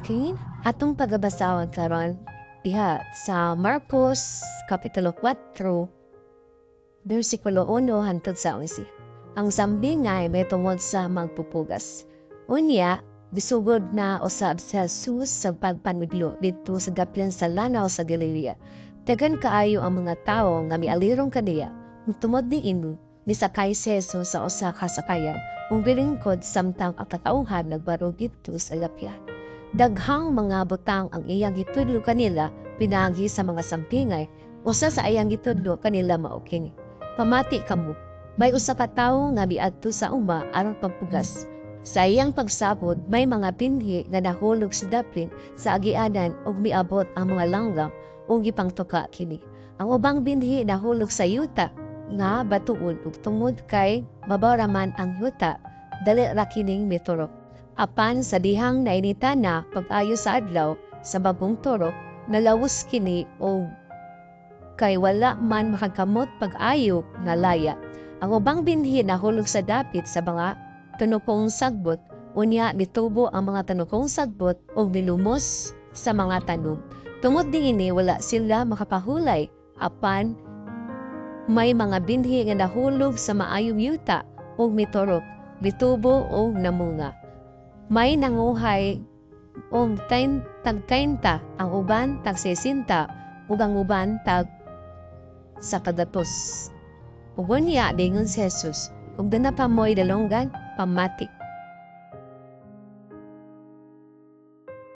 Okay, atong pagabasahon karon diha sa Marcos Kapitulo 4, versikulo 1 hangtod sa 11. Ang sambingay may tungod sa magpupugas. Unya, bisugod na usab si Jesus sa pagpanudlo dito sa dapian sa lanaw sa Galilea. Dagan kaayo ang mga tawo nga mialirong kaniya. Tungod diin, nisakay si Jesus sa usa ka sakayan ug bilingkod samtang ang katauhan nagbarog dito sa dapian. Daghang mga butang ang iyang gitudlo kanila pinagi sa mga sampingay. Usa sa iyang gitudlo kanila mao kini: pamati kamo, may usa ka tawo nga miadto sa uma aron pagpugas. Sa iyang pagsabot may mga binhi nga nahulog sa daplin sa agianan ug miabot ang mga langgam ug gipangtuka kini. Ang ubang binhi nahulog sa yuta nga batuon ug tungod kay mabaw raman ang yuta, dali ra kining miturok. Apan sa dihang nainita na pag-ayo sa adlaw sa bagong turok, nalawos kini o kay wala man makakamot pag-ayo nga laya. Ang ubang binhi nahulog sa dapit sa mga tunokong sagbot, unya mitubo ang mga tunokong sagbot o milumos sa mga tanom. Tungod diini wala sila makapahulay, apan may mga binhi nga nahulog sa maayong yuta o miturok, mitubo o namunga. May nanguhay tag 30, ang uban tag 60, ug ang uban tag sa kadatos. Ug unya dingon si Jesus, ug dana pa mo'y dalonggan, pamati